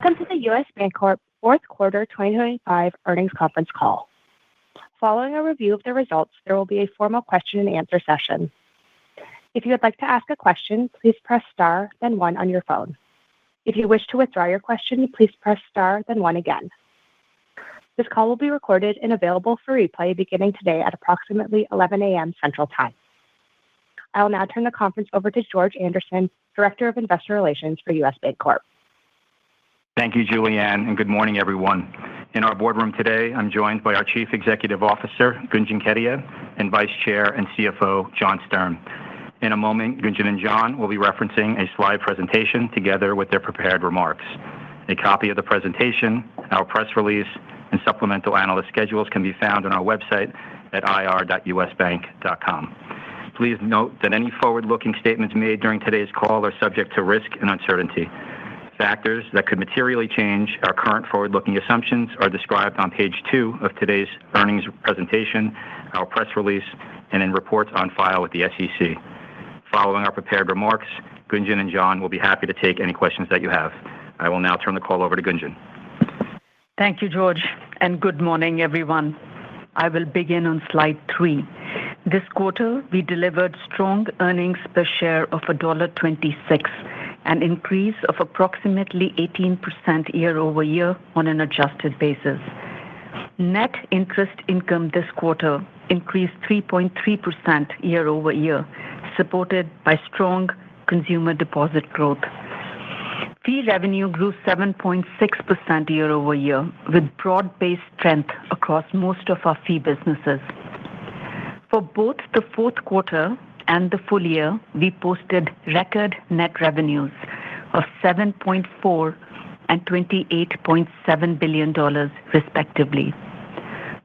Welcome to the U.S. Bancorp fourth quarter 2025 earnings conference call. Following a review of the results, there will be a formal question and answer session. If you would like to ask a question, please press star, then one on your phone. If you wish to withdraw your question, please press star, then one again. This call will be recorded and available for replay beginning today at approximately 11 a.m. Central Time. I will now turn the conference over to George Anderson, Director of Investor Relations for U.S. Bancorp. Thank you, Julianne, and good morning, everyone. In our boardroom today, I'm joined by our Chief Executive Officer, Gunjan Kedia, and Vice Chair and CFO, John Stern. In a moment, Gunjan and John will be referencing a slide presentation together with their prepared remarks. A copy of the presentation, our press release, and supplemental analyst schedules can be found on our website at ir.usbank.com. Please note that any forward-looking statements made during today's call are subject to risk and uncertainty. Factors that could materially change our current forward-looking assumptions are described on page 2 of today's earnings presentation, our press release, and in reports on file with the SEC. Following our prepared remarks, Gunjan and John will be happy to take any questions that you have. I will now turn the call over to Gunjan. Thank you, George, and good morning, everyone. I will begin on slide 3. This quarter, we delivered strong earnings per share of $1.26, an increase of approximately 18% year-over-year on an adjusted basis. Net interest income this quarter increased 3.3% year-over-year, supported by strong consumer deposit growth. Fee revenue grew 7.6% year-over-year, with broad-based strength across most of our fee businesses. For both the fourth quarter and the full year, we posted record net revenues of $7.4 and $28.7 billion, respectively.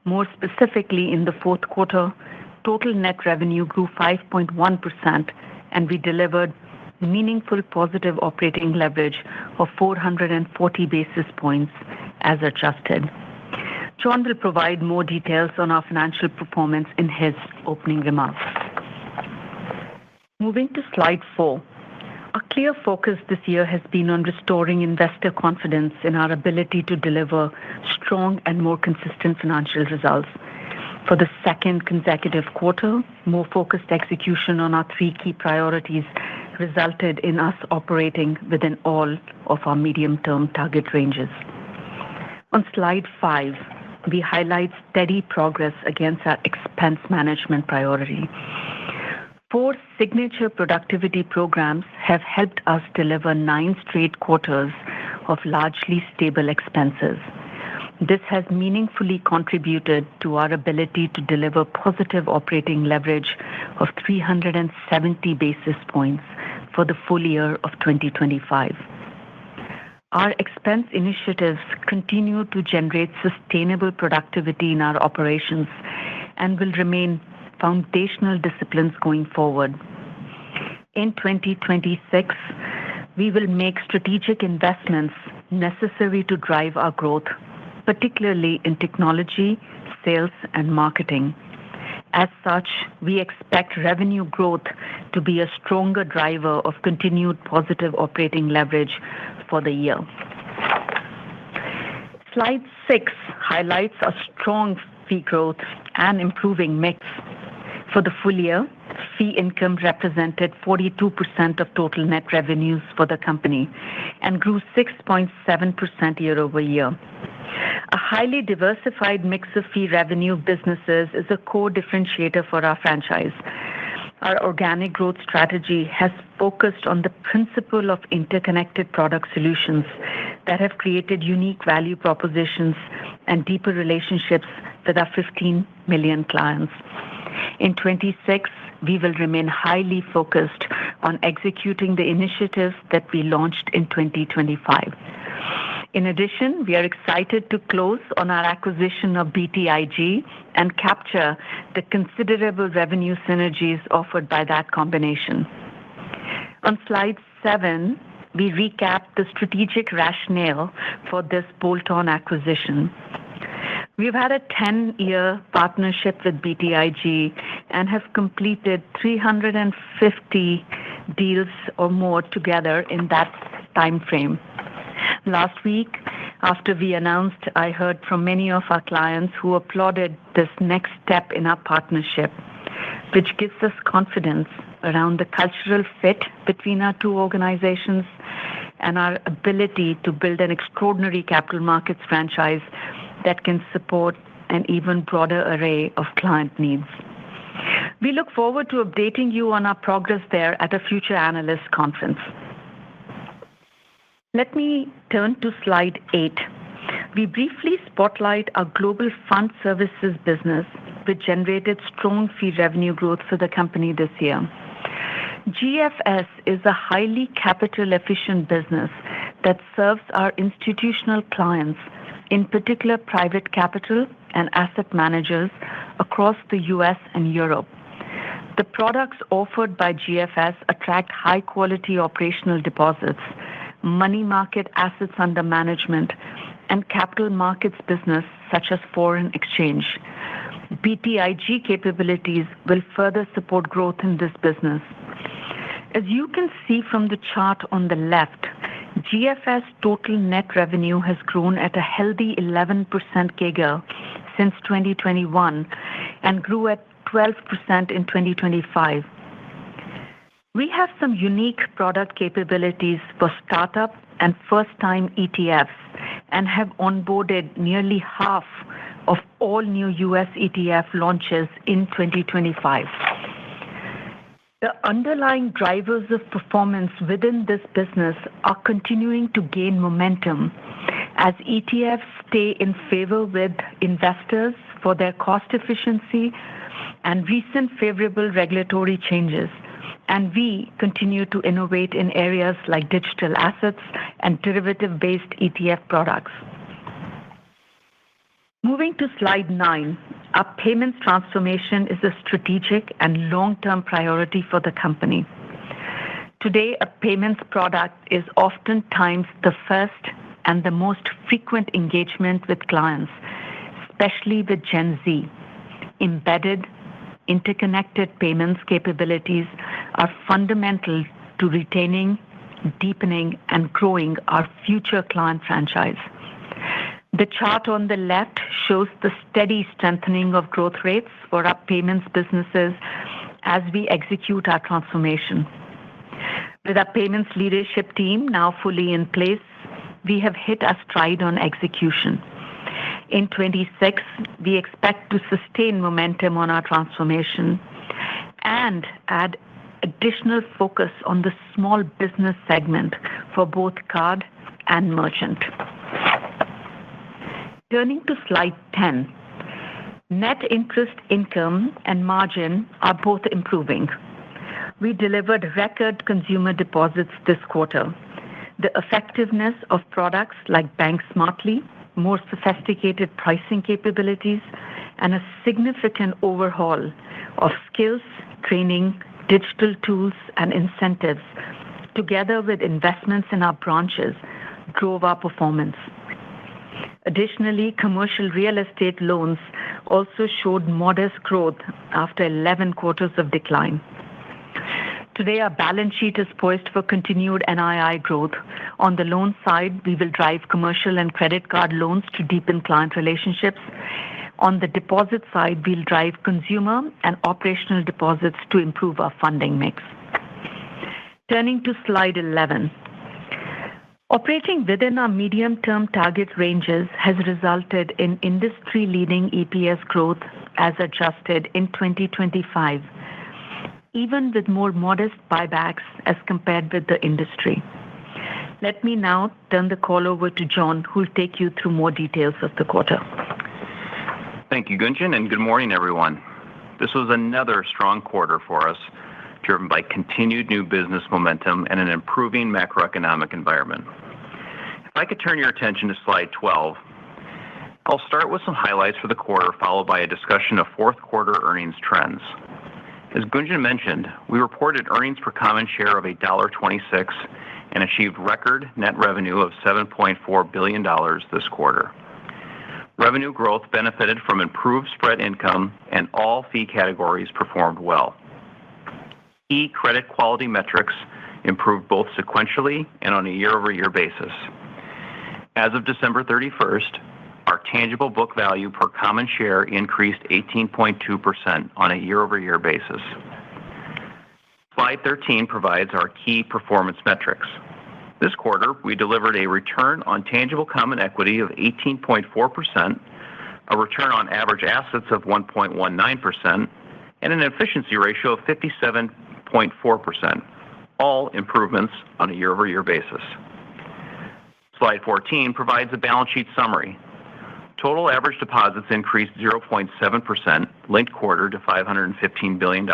More specifically, in the fourth quarter, total net revenue grew 5.1%, and we delivered meaningful positive operating leverage of 440 basis points as adjusted. John will provide more details on our financial performance in his opening remarks. Moving to slide 4. A clear focus this year has been on restoring investor confidence in our ability to deliver strong and more consistent financial results. For the second consecutive quarter, more focused execution on our 3 key priorities resulted in us operating within all of our medium-term target ranges. On slide 5, we highlight steady progress against our expense management priority. 4 signature productivity programs have helped us deliver 9 straight quarters of largely stable expenses. This has meaningfully contributed to our ability to deliver positive operating leverage of 370 basis points for the full year of 2025. Our expense initiatives continue to generate sustainable productivity in our operations and will remain foundational disciplines going forward. In 2026, we will make strategic investments necessary to drive our growth, particularly in technology, sales, and marketing. As such, we expect revenue growth to be a stronger driver of continued positive operating leverage for the year. Slide 6 highlights a strong fee growth and improving mix. For the full year, fee income represented 42% of total net revenues for the company and grew 6.7% year-over-year. A highly diversified mix of fee revenue businesses is a core differentiator for our franchise. Our organic growth strategy has focused on the principle of interconnected product solutions that have created unique value propositions and deeper relationships with our 15 million clients. In 2026, we will remain highly focused on executing the initiatives that we launched in 2025. In addition, we are excited to close on our acquisition of BTIG and capture the considerable revenue synergies offered by that combination. On slide 7, we recap the strategic rationale for this bolt-on acquisition. We've had a 10-year partnership with BTIG and have completed 350 deals or more together in that time frame. Last week, after we announced, I heard from many of our clients who applauded this next step in our partnership, which gives us confidence around the cultural fit between our two organizations and our ability to build an extraordinary capital markets franchise that can support an even broader array of client needs. We look forward to updating you on our progress there at a future analyst conference. Let me turn to slide 8. We briefly spotlight our global fund services business, which generated strong fee revenue growth for the company this year. GFS is a highly capital-efficient business that serves our institutional clients, in particular private capital and asset managers across the U.S. and Europe. The products offered by GFS attract high-quality operational deposits, money market assets under management, and capital markets business such as foreign exchange. BTIG capabilities will further support growth in this business. As you can see from the chart on the left, GFS total net revenue has grown at a healthy 11% CAGR since 2021 and grew at 12% in 2025. We have some unique product capabilities for startup and first-time ETFs and have onboarded nearly half of all new U.S. ETF launches in 2025. The underlying drivers of performance within this business are continuing to gain momentum as ETFs stay in favor with investors for their cost efficiency and recent favorable regulatory changes, and we continue to innovate in areas like digital assets and derivative-based ETF products. Moving to slide 9, our payments transformation is a strategic and long-term priority for the company. Today, a payments product is oftentimes the first and the most frequent engagement with clients, especially with Gen Z. Embedded, interconnected payments capabilities are fundamental to retaining, deepening, and growing our future client franchise. The chart on the left shows the steady strengthening of growth rates for our payments businesses as we execute our transformation. With our payments leadership team now fully in place, we have hit a stride on execution. In 2026, we expect to sustain momentum on our transformation and add additional focus on the small business segment for both card and merchant. Turning to slide 10, net interest income and margin are both improving. We delivered record consumer deposits this quarter. The effectiveness of products like Bank Smartly, more sophisticated pricing capabilities, and a significant overhaul of skills, training, digital tools, and incentives, together with investments in our branches, drove our performance. Additionally, commercial real estate loans also showed modest growth after 11 quarters of decline. Today, our balance sheet is poised for continued NII growth. On the loan side, we will drive commercial and credit card loans to deepen client relationships. On the deposit side, we'll drive consumer and operational deposits to improve our funding mix. Turning to slide 11. Operating within our medium-term target ranges has resulted in industry-leading EPS growth as adjusted in 2025, even with more modest buybacks as compared with the industry. Let me now turn the call over to John, who will take you through more details of the quarter. Thank you, Gunjan, and good morning, everyone. This was another strong quarter for us, driven by continued new business momentum and an improving macroeconomic environment. If I could turn your attention to slide 12, I'll start with some highlights for the quarter, followed by a discussion of fourth quarter earnings trends. As Gunjan mentioned, we reported earnings per common share of $1.26 and achieved record net revenue of $7.4 billion this quarter. Revenue growth benefited from improved spread income, and all fee categories performed well. Key credit quality metrics improved both sequentially and on a year-over-year basis. As of December 31st, our tangible book value per common share increased 18.2% on a year-over-year basis. Slide 13 provides our key performance metrics. This quarter, we delivered a return on tangible common equity of 18.4%, a return on average assets of 1.19%, and an efficiency ratio of 57.4%, all improvements on a year-over-year basis. Slide 14 provides a balance sheet summary. Total average deposits increased 0.7% linked quarter to $515 billion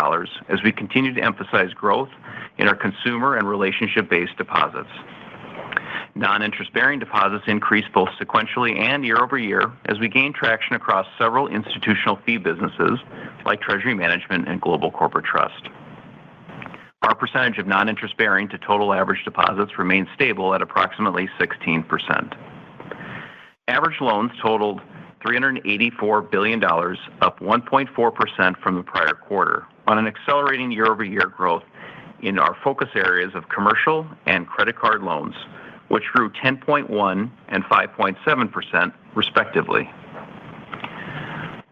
as we continue to emphasize growth in our consumer and relationship-based deposits. Non-interest-bearing deposits increased both sequentially and year-over-year as we gained traction across several institutional fee businesses like treasury management and global corporate trust. Our percentage of non-interest-bearing to total average deposits remained stable at approximately 16%. Average loans totaled $384 billion, up 1.4% from the prior quarter, on an accelerating year-over-year growth in our focus areas of commercial and credit card loans, which grew 10.1% and 5.7% respectively.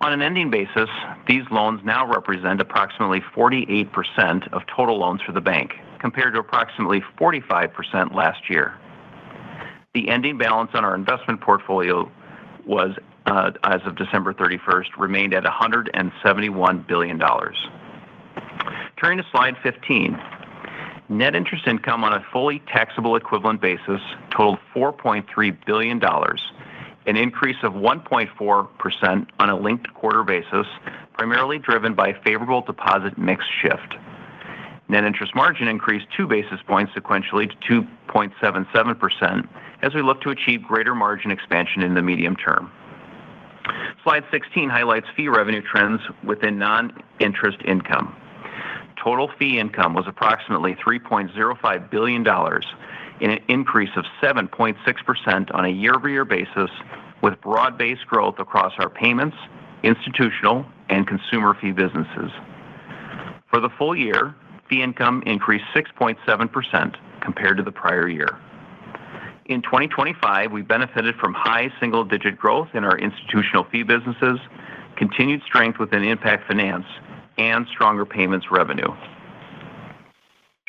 On an ending basis, these loans now represent approximately 48% of total loans for the bank, compared to approximately 45% last year. The ending balance on our investment portfolio was, as of December 31st, remained at $171 billion. Turning to slide 15, net interest income on a fully taxable equivalent basis totaled $4.3 billion, an increase of 1.4% on a linked quarter basis, primarily driven by favorable deposit mix shift. Net interest margin increased 2 basis points sequentially to 2.77% as we look to achieve greater margin expansion in the medium term. Slide 16 highlights fee revenue trends within non-interest income. Total fee income was approximately $3.05 billion, an increase of 7.6% on a year-over-year basis, with broad-based growth across our payments, institutional, and consumer fee businesses. For the full year, fee income increased 6.7% compared to the prior year. In 2025, we benefited from high single-digit growth in our institutional fee businesses, continued strength within Impact Finance, and stronger payments revenue.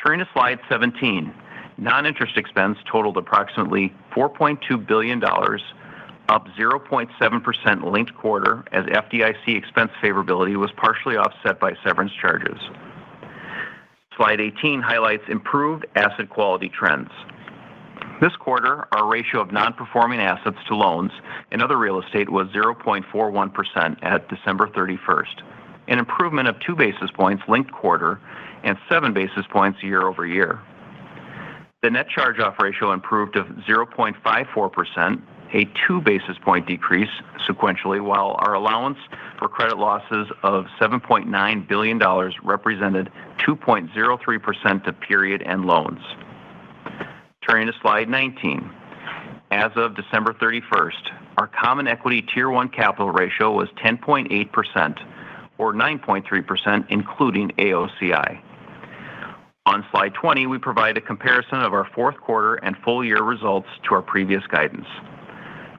Turning to slide 17, non-interest expense totaled approximately $4.2 billion, up 0.7% linked quarter as FDIC expense favorability was partially offset by severance charges. Slide 18 highlights improved asset quality trends. This quarter, our ratio of non-performing assets to loans and other real estate was 0.41% at December 31st, an improvement of 2 basis points linked quarter and 7 basis points year over year. The net charge-off ratio improved to 0.54%, a 2 basis point decrease sequentially, while our allowance for credit losses of $7.9 billion represented 2.03% of period end loans. Turning to slide 19. As of December 31st, our common equity Tier 1 capital ratio was 10.8%, or 9.3% including AOCI. On slide 20, we provide a comparison of our fourth quarter and full year results to our previous guidance.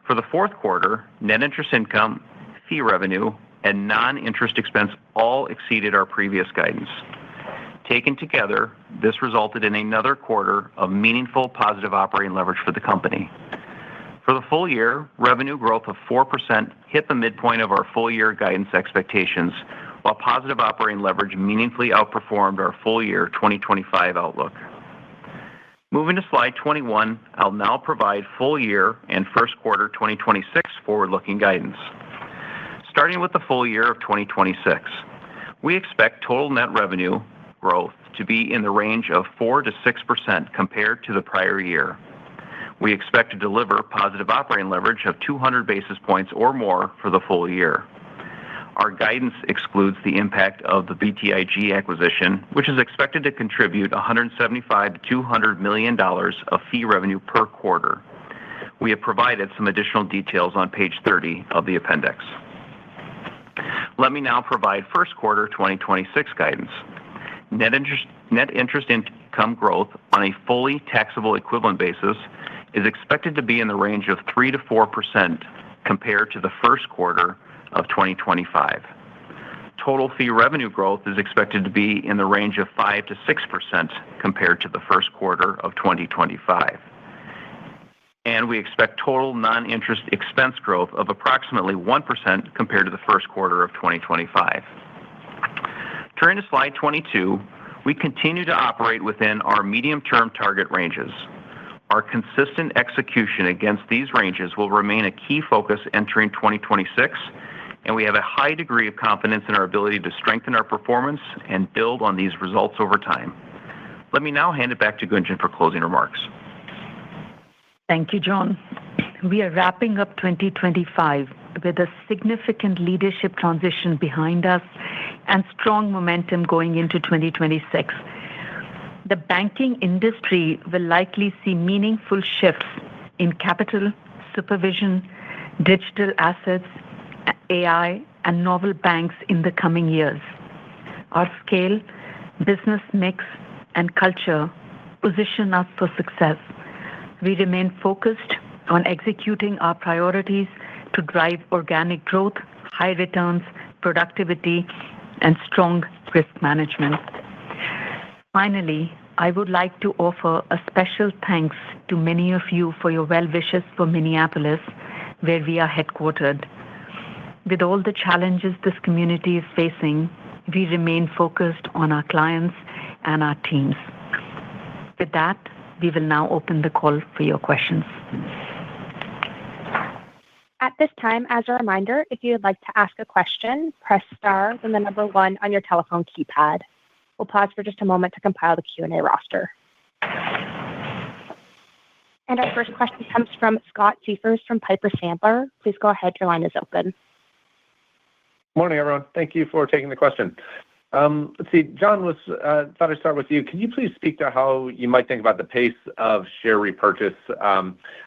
For the fourth quarter, net interest income, fee revenue, and non-interest expense all exceeded our previous guidance. Taken together, this resulted in another quarter of meaningful positive operating leverage for the company. For the full year, revenue growth of 4% hit the midpoint of our full year guidance expectations, while positive operating leverage meaningfully outperformed our full year 2025 outlook. Moving to slide 21, I'll now provide full year and first quarter 2026 forward-looking guidance. Starting with the full year of 2026, we expect total net revenue growth to be in the range of 4 to 6% compared to the prior year. We expect to deliver positive operating leverage of 200 basis points or more for the full year. Our guidance excludes the impact of the BTIG acquisition, which is expected to contribute $175 to $200 million of fee revenue per quarter. We have provided some additional details on page 30 of the appendix. Let me now provide first quarter 2026 guidance. Net interest income growth on a fully taxable equivalent basis is expected to be in the range of 3 to 4% compared to the first quarter of 2025. Total fee revenue growth is expected to be in the range of 5 to 6% compared to the first quarter of 2025. And we expect total non-interest expense growth of approximately 1% compared to the first quarter of 2025. Turning to slide 22, we continue to operate within our medium-term target ranges. Our consistent execution against these ranges will remain a key focus entering 2026, and we have a high degree of confidence in our ability to strengthen our performance and build on these results over time. Let me now hand it back to Gunjan for closing remarks. Thank you, John. We are wrapping up 2025 with a significant leadership transition behind us and strong momentum going into 2026. The banking industry will likely see meaningful shifts in capital, supervision, digital assets, AI, and novel banks in the coming years. Our scale, business mix, and culture position us for success. We remain focused on executing our priorities to drive organic growth, high returns, productivity, and strong risk management. Finally, I would like to offer a special thanks to many of you for your well wishes for Minneapolis, where we are headquartered. With all the challenges this community is facing, we remain focused on our clients and our teams. With that, we will now open the call for your questions. At this time, as a reminder, if you would like to ask a question, press star, then the number 1 on your telephone keypad. We'll pause for just a moment to compile the Q&A roster. And our first question comes from Scott Siefers from Piper Sandler. Please go ahead. Your line is open. Morning, everyone. Thank you for taking the question. Let's see, John, thought I'd start with you. Can you please speak to how you might think about the pace of share repurchase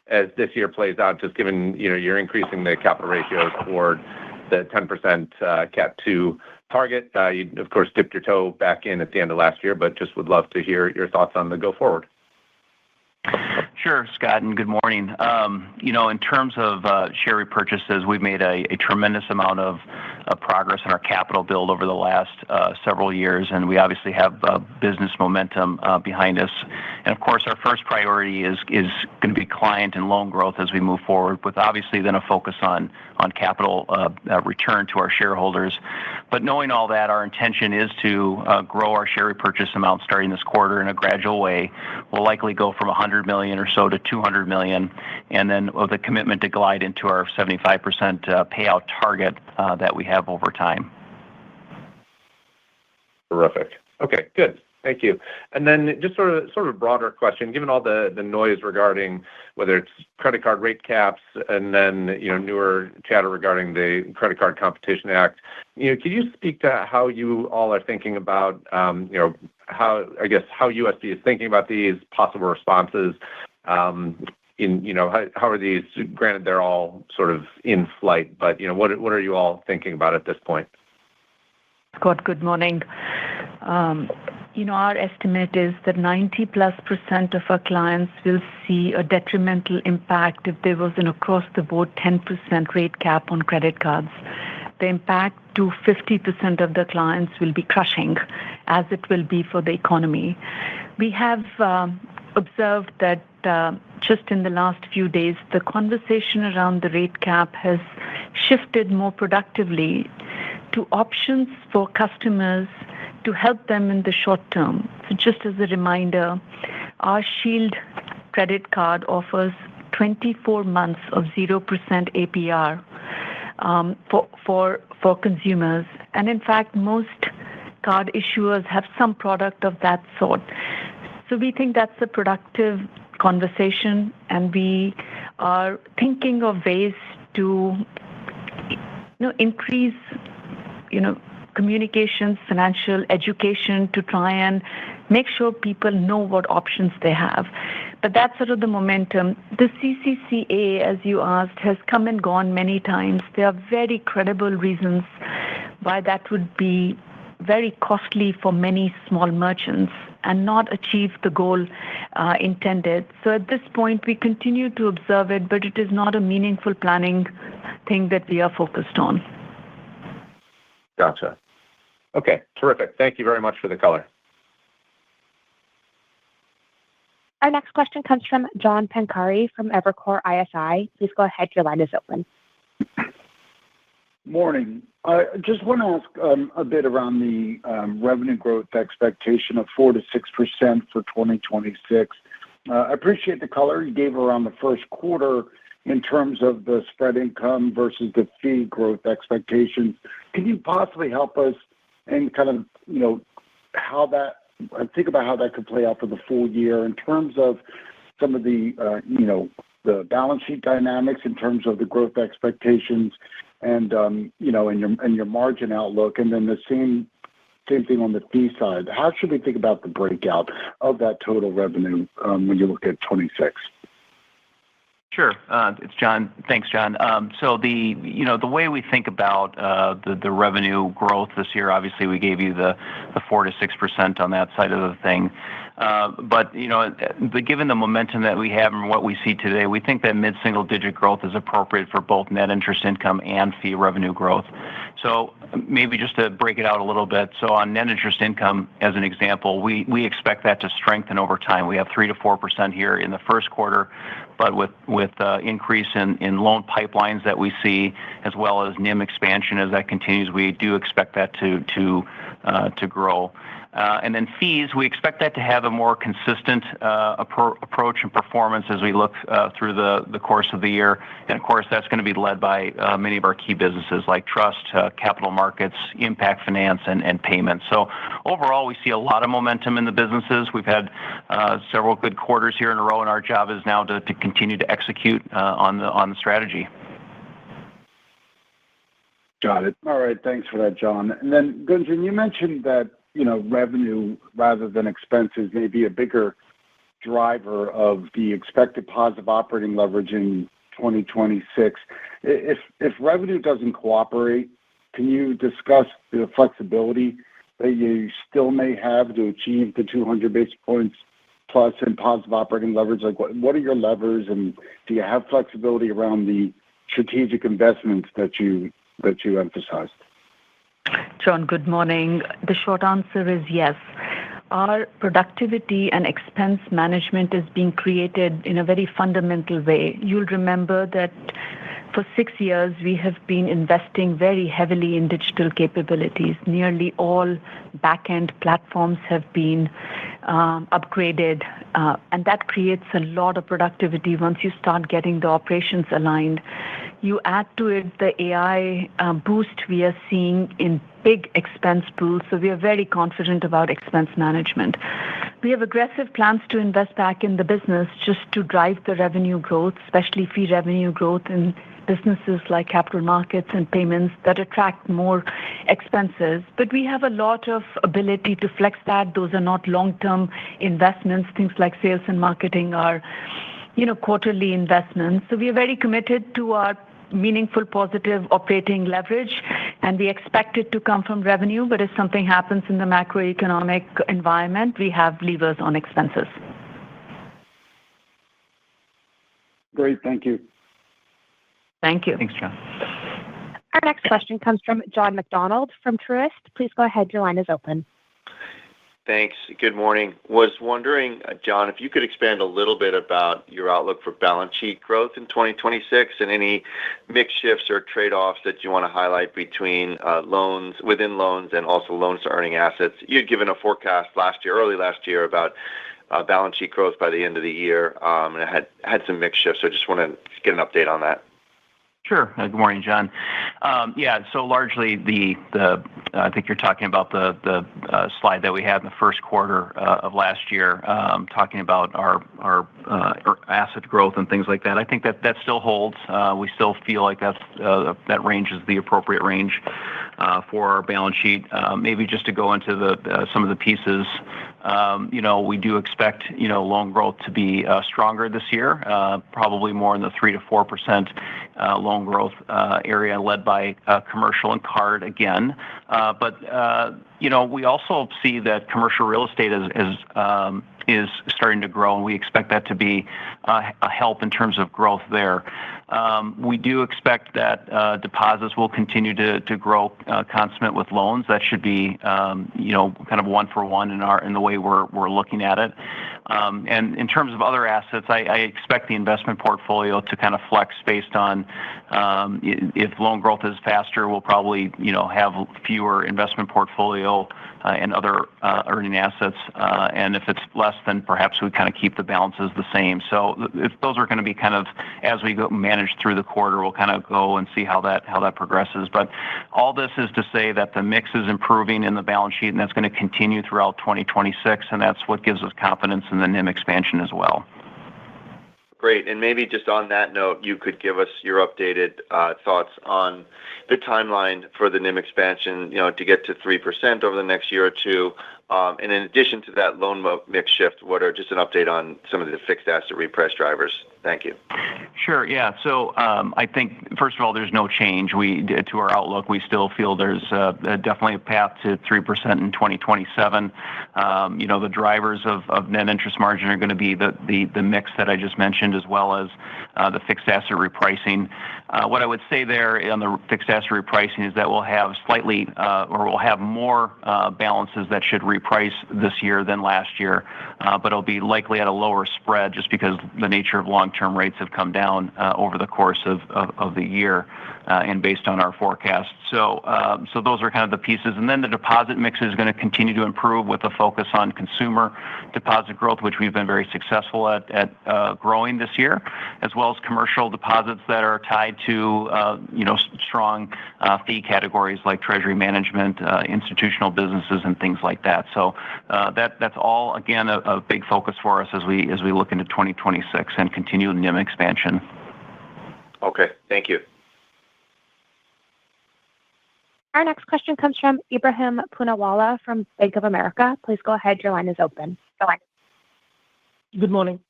as this year plays out, just given you're increasing the capital ratios toward the 10% Cat 2 target? You, of course, dipped your toe back in at the end of last year, but just would love to hear your thoughts on the go forward. Sure, Scott, and good morning. In terms of share repurchases, we've made a tremendous amount of progress in our capital build over the last several years, and we obviously have business momentum behind us. And of course, our first priority is going to be client and loan growth as we move forward, with obviously then a focus on capital return to our shareholders. But knowing all that, our intention is to grow our share repurchase amount starting this quarter in a gradual way. We'll likely go from $100 million or so to $200 million, and then with a commitment to glide into our 75% payout target that we have over time. Terrific. Okay, good. Thank you. And then just sort of a broader question, given all the noise regarding whether it's credit card rate caps and then newer chatter regarding the Credit Card Competition Act, can you speak to how you all are thinking about how USB is thinking about these possible responses? How are these? Granted, they're all sort of in flight, but what are you all thinking about at this point? Scott, good morning. Our estimate is that 90+% of our clients will see a detrimental impact if there was an across-the-board 10% rate cap on credit cards. The impact to 50% of the clients will be crushing, as it will be for the economy. We have observed that just in the last few days, the conversation around the rate cap has shifted more productively to options for customers to help them in the short term. So just as a reminder, our Shield credit card offers 24 months of 0% APR for consumers. And in fact, most card issuers have some product of that sort. So we think that's a productive conversation, and we are thinking of ways to increase communications, financial education, to try and make sure people know what options they have. But that's sort of the momentum. The CCCA, as you asked, has come and gone many times. There are very credible reasons why that would be very costly for many small merchants. and not achieve the goal intended. So at this point, we continue to observe it, but it is not a meaningful planning thing that we are focused on. Gotcha. Okay, terrific. Thank you very much for the color. Our next question comes from John Pancari from Evercore ISI. Please go ahead. Your line is open. Morning. I just want to ask a bit around the revenue growth expectation of 4 to 6% for 2026. I appreciate the color you gave around the first quarter in terms of the spread income versus the fee growth expectations. Can you possibly help us and kind of, how that, think about how that could play out for the full year in terms of some of the, the balance sheet dynamics in terms of the growth expectations and, and your margin outlook, and then the same thing on the fee side. How should we think about the breakout of that total revenue when you look at 26? Sure. It's John. Thanks, John. So the way we think about the revenue growth this year, obviously we gave you the 4 to 6% on that side of the thing. But given the momentum that we have and what we see today, we think that mid-single digit growth is appropriate for both net interest income and fee revenue growth. So maybe just to break it out a little bit. So on net interest income, as an example, we expect that to strengthen over time. We have 3 to 4% here in the first quarter, but with increase in loan pipelines that we see, as well as NIM expansion as that continues, we do expect that to grow. And then fees, we expect that to have a more consistent approach and performance as we look through the course of the year. And of course, that's going to be led by many of our key businesses like trust, capital markets, impact finance, and payments. So overall, we see a lot of momentum in the businesses. We've had several good quarters here in a row, and our job is now to continue to execute on the strategy. Got it. All right. Thanks for that, John. And then, Gunjan, you mentioned that revenue rather than expenses may be a bigger driver of the expected positive operating leverage in 2026. If revenue doesn't cooperate, can you discuss the flexibility that you still may have to achieve the 200 basis points plus in positive operating leverage? Like what are your levers, and do you have flexibility around the strategic investments that you emphasized? John, good morning. The short answer is yes. Our productivity and expense management is being created in a very fundamental way. You'll remember that for 6 years, we have been investing very heavily in digital capabilities. Nearly all back-end platforms have been upgraded, and that creates a lot of productivity once you start getting the operations aligned. You add to it the AI boost we are seeing in big expense pools, so we are very confident about expense management. We have aggressive plans to invest back in the business just to drive the revenue growth, especially fee revenue growth in businesses like capital markets and payments that attract more expenses. But we have a lot of ability to flex that. Those are not long-term investments. Things like sales and marketing are, quarterly investments. So we are very committed to our meaningful positive operating leverage, and we expect it to come from revenue. But if something happens in the macroeconomic environment, we have levers on expenses. Great. Thank you. Thank you. Thanks, John. Our next question comes from John McDonald from Truist. Please go ahead. Your line is open. Thanks. Good morning. Was wondering, John, if you could expand a little bit about your outlook for balance sheet growth in 2026 and any mix shifts or trade-offs that you want to highlight between loans, within loans, and also loans to earning assets. You had given a forecast early last year about balance sheet growth by the end of the year, and it had some mix shifts. So I just want to get an update on that. Sure. Good morning, John. So largely I think you're talking about the slide that we had in the first quarter of last year, talking about our asset growth and things like that. I think that still holds. We still feel like that range is the appropriate range for our balance sheet. Maybe just to go into some of the pieces we do expect, loan growth to be stronger this year, probably more in the 3 to 4% loan growth area led by commercial and card again. But we also see that commercial real estate is starting to grow, and we expect that to be a help in terms of growth there. We do expect that deposits will continue to grow consistent with loans. That should be, kind of one for one in the way we're looking at it. And in terms of other assets, I expect the investment portfolio to kind of flex based on if loan growth is faster, we'll probably, have fewer investment portfolio and other earning assets. And if it's less, then perhaps we kind of keep the balances the same. So those are going to be kind of, as we go manage through the quarter, we'll kind of go and see how that progresses. But all this is to say that the mix is improving in the balance sheet, and that's going to continue throughout 2026, and that's what gives us confidence in the NIM expansion as well. Great. And maybe just on that note, you could give us your updated thoughts on the timeline for the NIM expansion, to get to 3% over the next year or two. And in addition to that loan mix shift, what are just an update on some of the fixed asset reprice drivers? Thank you. Sure. Yeah. So I think, first of all, there's no change to our outlook. We still feel there's definitely a path to 3% in 2027. The drivers of net interest margin are going to be the mix that I just mentioned, as well as the fixed asset repricing. What I would say there on the fixed asset repricing is that we'll have more balances that should reprice this year than last year, but it'll be likely at a lower spread just because the nature of long-term rates have come down over the course of the year and based on our forecast. So those are kind of the pieces. And then the deposit mix is going to continue to improve with a focus on consumer deposit growth, which we've been very successful at growing this year, as well as commercial deposits that are tied to strong fee categories like treasury management, institutional businesses, and things like that. So that's all, again, a big focus for us as we look into 2026 and continue NIM expansion. Okay. Thank you. Our next question comes from Ebrahim Poonawala from Bank of America. Please go ahead. Your line is open. Good morning.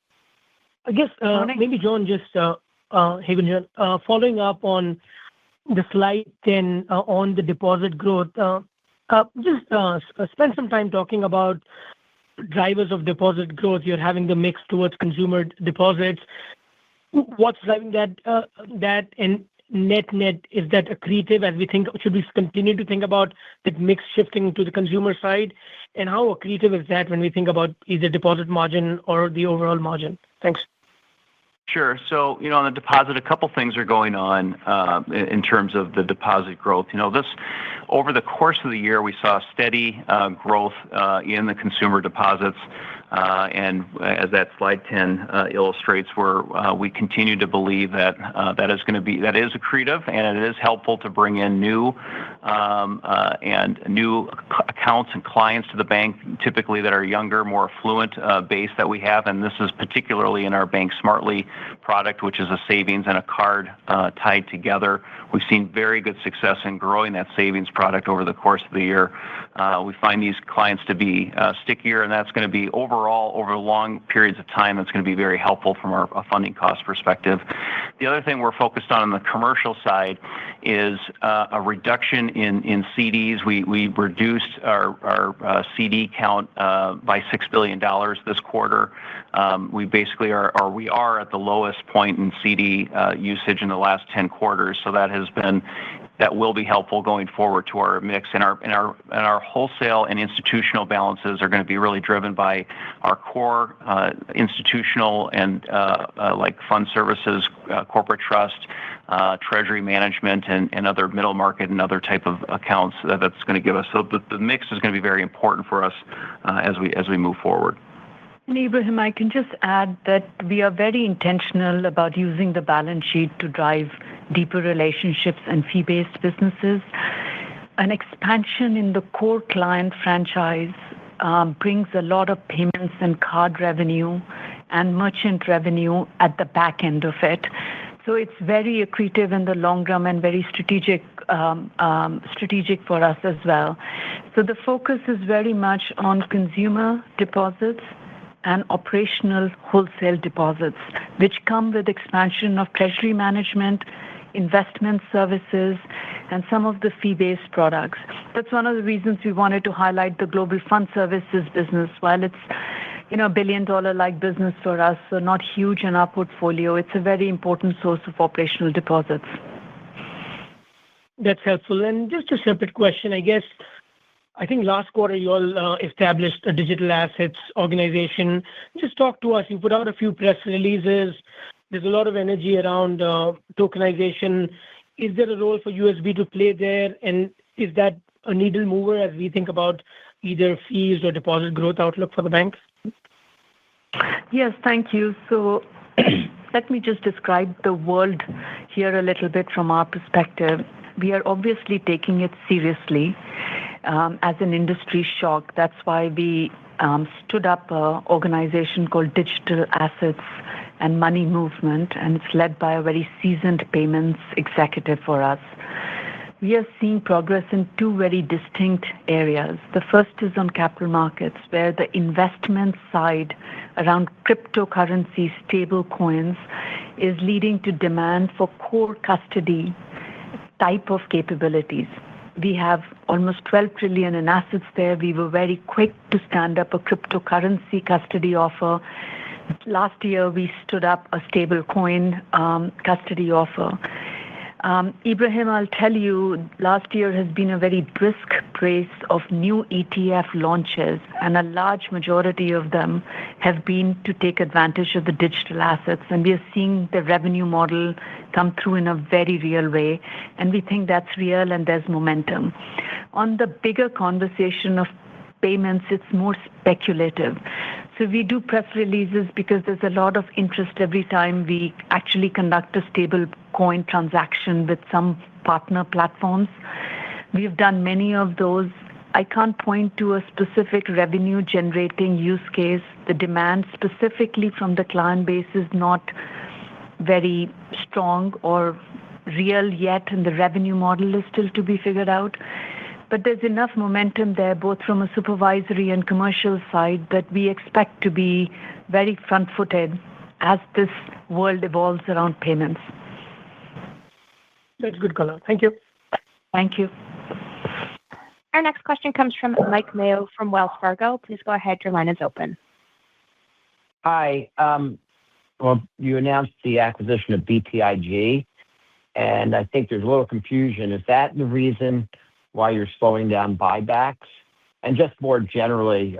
I guess maybe, John, just following up on the slide 10 on the deposit growth, just spend some time talking about drivers of deposit growth. You're having the mix towards consumer deposits. What's driving that and net, is that accretive as we think? Should we continue to think about that mix shifting to the consumer side? And how accretive is that when we think about either deposit margin or the overall margin? Thanks. Sure. So, on the deposit, a couple things are going on in terms of the deposit growth. Over the course of the year, we saw steady growth in the consumer deposits. And as that slide 10 illustrates, we continue to believe that that is accretive, and it is helpful to bring in new accounts and clients to the bank, typically that are younger, more affluent base that we have. And this is particularly in our Bank Smartly product, which is a savings and a card tied together. We've seen very good success in growing that savings product over the course of the year. We find these clients to be stickier, and that's going to be overall, over long periods of time, that's going to be very helpful from a funding cost perspective. The other thing we're focused on the commercial side is a reduction in CDs. We reduced our CD count by $6 billion this quarter. We basically are at the lowest point in CD usage in the last 10 quarters. So that will be helpful going forward to our mix. And our wholesale and institutional balances are going to be really driven by our core institutional and like fund services, corporate trust, treasury management, and other middle market and other type of accounts that's going to give us. So the mix is going to be very important for us as we move forward. And Ibrahim, I can just add that we are very intentional about using the balance sheet to drive deeper relationships and fee-based businesses. An expansion in the core client franchise brings a lot of payments and card revenue and merchant revenue at the back end of it. So it's very accretive in the long run and very strategic for us as well. So the focus is very much on consumer deposits and operational wholesale deposits, which come with expansion of treasury management, investment services, and some of the fee-based products. That's one of the reasons we wanted to highlight the global fund services business. While it's a billion-dollar-like business for us, so not huge in our portfolio, it's a very important source of operational deposits. That's helpful. And just a separate question, I guess. I think last quarter you all established a digital assets organization. Just talk to us. You put out a few press releases. There's a lot of energy around tokenization. Is there a role for USB to play there? And is that a needle mover as we think about either fees or deposit growth outlook for the bank? Yes, thank you. So let me just describe the world here a little bit from our perspective. We are obviously taking it seriously as an industry shock. That's why we stood up an organization called Digital Assets and Money Movement, and it's led by a very seasoned payments executive for us. We are seeing progress in two very distinct areas. The first is on capital markets, where the investment side around cryptocurrency stable coins is leading to demand for core custody type of capabilities. We have almost 12 trillion in assets there. We were very quick to stand up a cryptocurrency custody offer. Last year, we stood up a stable coin custody offer. Ibrahim, I'll tell you, last year has been a very brisk pace of new ETF launches, and a large majority of them have been to take advantage of the digital assets. And we are seeing the revenue model come through in a very real way, and we think that's real and there's momentum. On the bigger conversation of payments, it's more speculative. So we do press releases because there's a lot of interest every time we actually conduct a stable coin transaction with some partner platforms. We've done many of those. I can't point to a specific revenue generating use case. The demand specifically from the client base is not very strong or real yet, and the revenue model is still to be figured out. But there's enough momentum there, both from a supervisory and commercial side, that we expect to be very front-footed as this world evolves around payments. That's good color. Thank you. Thank you. Our next question comes from Mike Mayo from Wells Fargo. Please go ahead. Your line is open. Hi. Well, you announced the acquisition of BTIG, and I think there's a little confusion. Is that the reason why you're slowing down buybacks? And just more generally,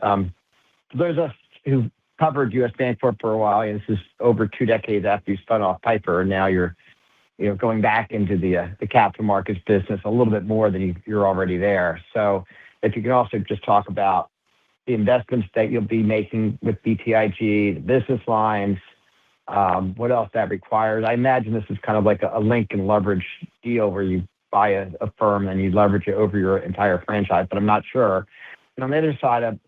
those of us who covered U.S. Bancorp for a while, and this is over 2 decades after you spun off Piper, and now you're going back into the capital markets business a little bit more than you're already there. So if you can also just talk about the investments that you'll be making with BTIG, the business lines, what else that requires. I imagine this is kind of like a link and leverage deal where you buy a firm and you leverage it over your entire franchise, but I'm not sure. And on the other side of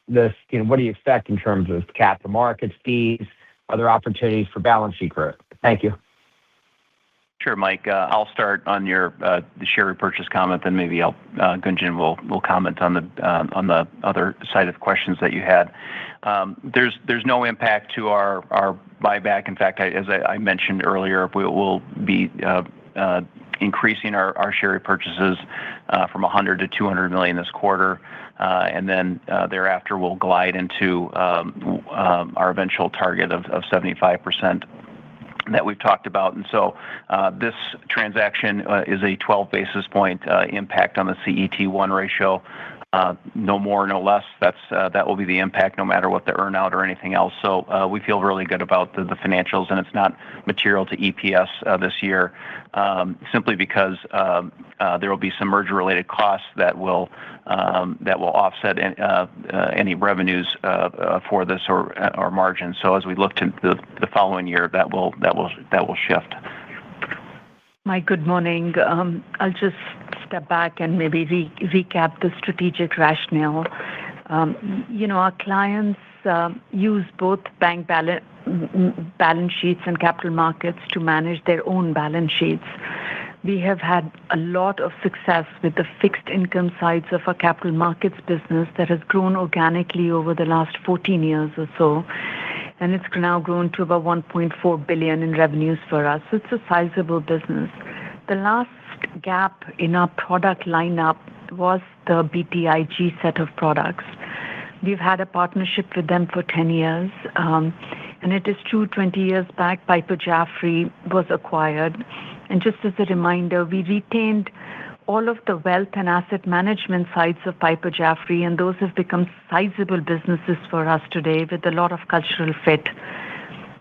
this, what do you expect in terms of capital markets, fees, other opportunities for balance sheet growth? Thank you. Sure, Mike. I'll start on the share repurchase comment, then maybe Gunjan will comment on the other side of questions that you had. There's no impact to our buyback. In fact, as I mentioned earlier, we will be increasing our share repurchases from 100 to 200 million this quarter, and then thereafter we'll glide into our eventual target of 75% that we've talked about. And so this transaction is a 12 basis point impact on the CET1 ratio. No more, no less. That will be the impact no matter what the earnout or anything else. So we feel really good about the financials, and it's not material to EPS this year, simply because there will be some merger-related costs that will offset any revenues for this or margin. So as we look to the following year, that will shift. Mike, good morning. I'll just step back and maybe recap the strategic rationale. Our clients use both bank balance sheets and capital markets to manage their own balance sheets. We have had a lot of success with the fixed income sides of our capital markets business that has grown organically over the last 14 years or so. And it's now grown to about $1.4 billion in revenues for us. So it's a sizable business. The last gap in our product lineup was the BTIG set of products. We've had a partnership with them for 10 years. And it is true, 20 years back, Piper Jaffray was acquired. And just as a reminder, we retained all of the wealth and asset management sides of Piper Jaffray, and those have become sizable businesses for us today with a lot of cultural fit.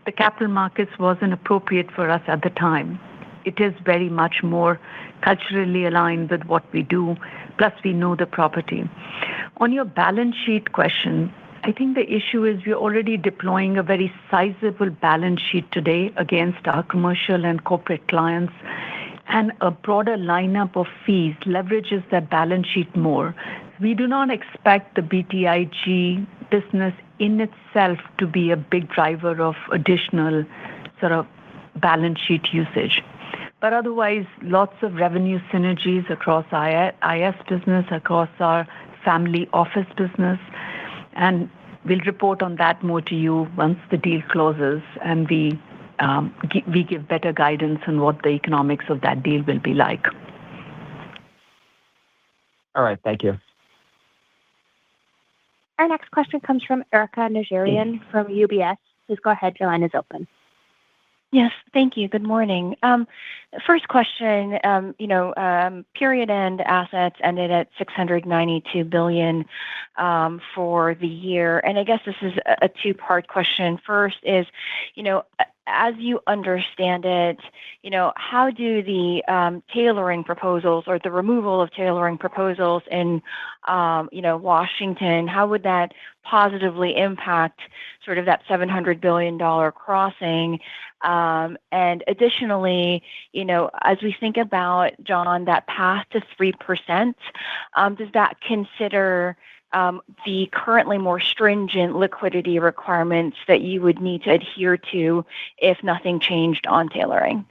The capital markets wasn't appropriate for us at the time. It is very much more culturally aligned with what we do, plus we know the property. On your balance sheet question, I think the issue is we're already deploying a very sizable balance sheet today against our commercial and corporate clients, and a broader lineup of fees leverages that balance sheet more. We do not expect the BTIG business in itself to be a big driver of additional sort of balance sheet usage. But otherwise, lots of revenue synergies across IS business, across our family office business. And we'll report on that more to you once the deal closes and we give better guidance on what the economics of that deal will be like. All right. Thank you. Our next question comes from Erica Najarian from UBS. Please go ahead. Your line is open. Yes, thank you. Good morning. First question, period end assets ended at $692 billion for the year. And I guess this is a two-part question. First is, as you understand it, how do the tailoring proposals or the removal of tailoring proposals in, Washington, how would that positively impact sort of that $700 billion crossing? And additionally, as we think about, John, that path to 3%, does that consider the currently more stringent liquidity requirements that you would need to adhere to if nothing changed on tailoring?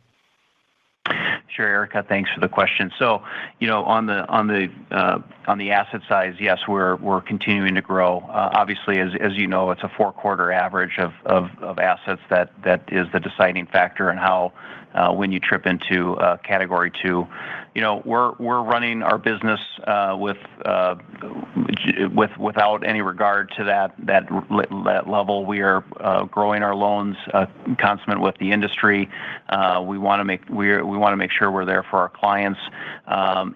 Sure, Erica. Thanks for the question. So, on the asset side, yes, we're continuing to grow. Obviously, as you know, it's a 4-quarter average of assets that is the deciding factor in how when you trip into Category 2. We're running our business without any regard to that level. We are growing our loans consonant with the industry. We want to make sure we're there for our clients.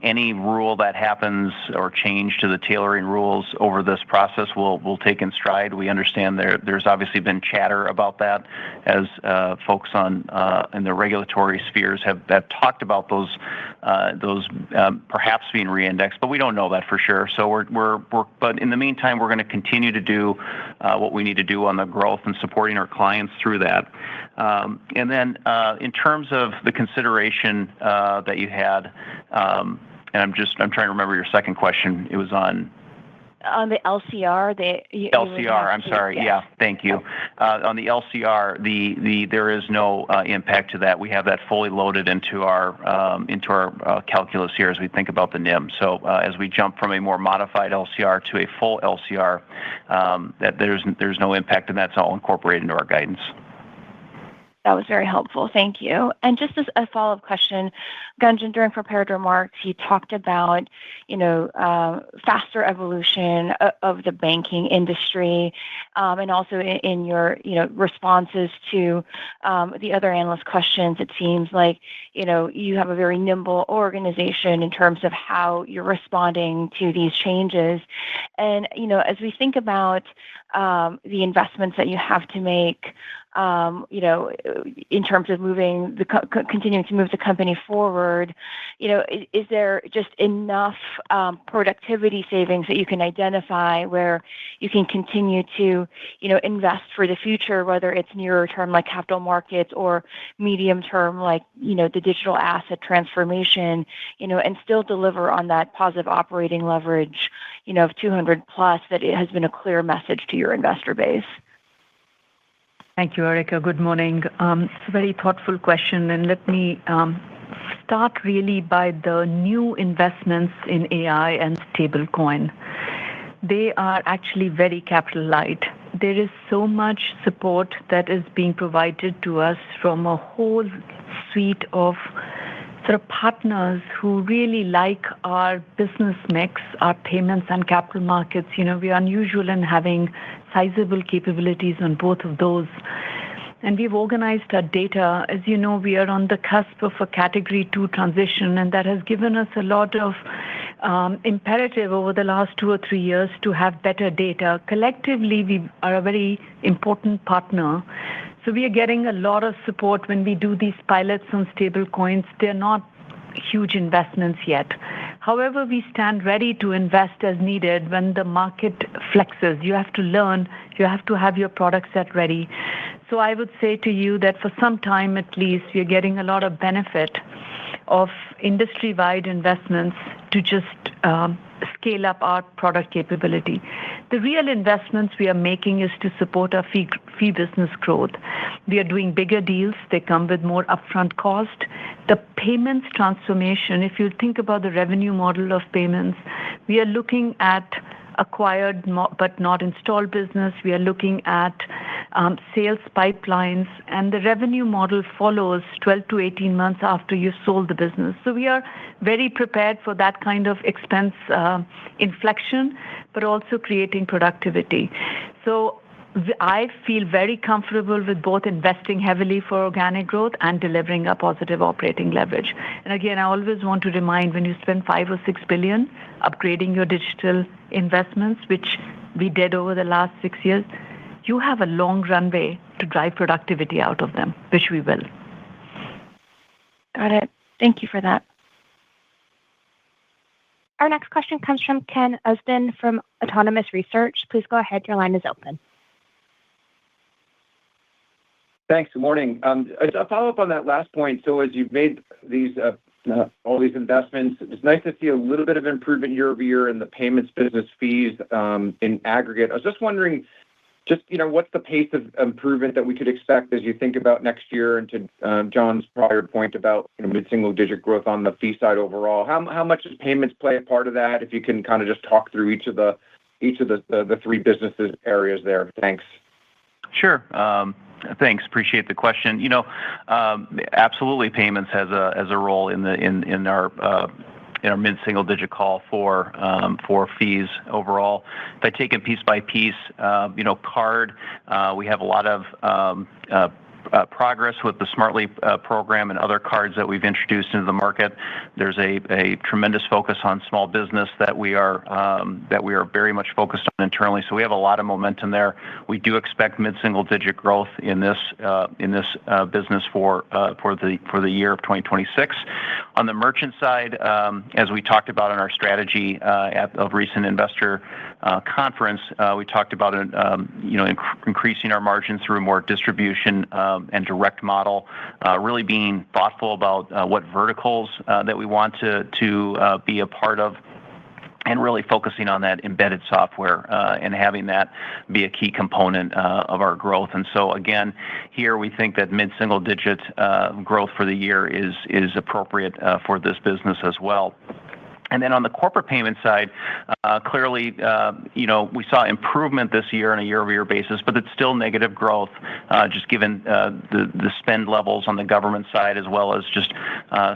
Any rule that happens or change to the tailoring rules over this process we'll take in stride. We understand there's obviously been chatter about that as folks in the regulatory spheres have talked about those perhaps being re-indexed, but we don't know that for sure. So but in the meantime, we're going to continue to do what we need to do on the growth and supporting our clients through that. And then in terms of the consideration that you had, and I'm trying to remember your second question. It was on the LCR. LCR. I'm sorry. Yes. Yeah. Thank you. On the LCR, there is no impact to that. We have that fully loaded into our calculus here as we think about the NIM. So as we jump from a more modified LCR to a full LCR, that there's no impact, and that's all incorporated into our guidance. That was very helpful. Thank you. And just as a follow-up question, Gunjan, during prepared remarks, you talked about, faster evolution of the banking industry, and also in your, responses to the other analyst questions. It seems like, you have a very nimble organization in terms of how you're responding to these changes. And, as we think about the investments that you have to make, in terms of continuing to move the company forward, is there just enough productivity savings that you can identify where you can continue to, invest for the future, whether it's nearer term like capital markets or medium term like, the digital asset transformation, and still deliver on that positive operating leverage, of 200 plus that it has been a clear message to your investor base? Thank you, Erica. Good morning. It's a very thoughtful question, and let me start really by the new investments in AI and stablecoin. They are actually very capital light. There is so much support that is being provided to us from a whole suite of sort of partners who really like our business mix, our payments and capital markets. We are unusual in having sizable capabilities on both of those. And we've organized our data. As you know, we are on the cusp of a Category 2 transition, and that has given us a lot of imperative over the last 2 or 3 years to have better data. Collectively, we are a very important partner. So we are getting a lot of support when we do these pilots on stable coins. They're not huge investments yet. However, we stand ready to invest as needed when the market flexes. You have to learn, you have to have your product set ready. So I would say to you that for some time at least, we are getting a lot of benefit of industry-wide investments to just scale up our product capability. The real investments we are making is to support our fee business growth. We are doing bigger deals. They come with more upfront cost. The payments transformation, if you think about the revenue model of payments, we are looking at acquired but not installed business. We are looking at sales pipelines, and the revenue model follows 12 to 18 months after you've sold the business. So we are very prepared for that kind of expense inflection, but also creating productivity. So I feel very comfortable with both investing heavily for organic growth and delivering a positive operating leverage. And again, I always want to remind, when you spend $5 or $6 billion upgrading your digital investments, which we did over the last 6 years, you have a long runway to drive productivity out of them, which we will. Got it. Thank you for that. Our next question comes from Ken Usdin from Autonomous Research. Please go ahead. Your line is open. Thanks. Good morning. A follow-up on that last point. So as you've made these all these investments, it's nice to see a little bit of improvement year over year in the payments business fees in aggregate. I was just wondering, what's the pace of improvement that we could expect as you think about next year, and to John's prior point about mid-single-digit growth on the fee side overall? How much does payments play a part of that? If you can kind of just talk through each of the three businesses areas there. Thanks. Sure. Thanks. Appreciate the question. Absolutely, payments has a role in our mid-single-digit call for fees overall. If I take it piece by piece, card, we have a lot of progress with the Smartly program and other cards that we've introduced into the market. There's a tremendous focus on small business that we are very much focused on internally. So we have a lot of momentum there. We do expect mid-single-digit growth in this business for the year of 2026. On the merchant side, as we talked about in our strategy at a recent investor conference, we talked about increasing our margins through more distribution and direct model, really being thoughtful about what verticals that we want to be a part of, and really focusing on that embedded software and having that be a key component of our growth. And so again, here we think that mid-single-digit growth for the year is appropriate for this business as well. And then on the corporate payment side, clearly, we saw improvement this year on a year-over-year basis, but it's still negative growth, just given the spend levels on the government side, as well as just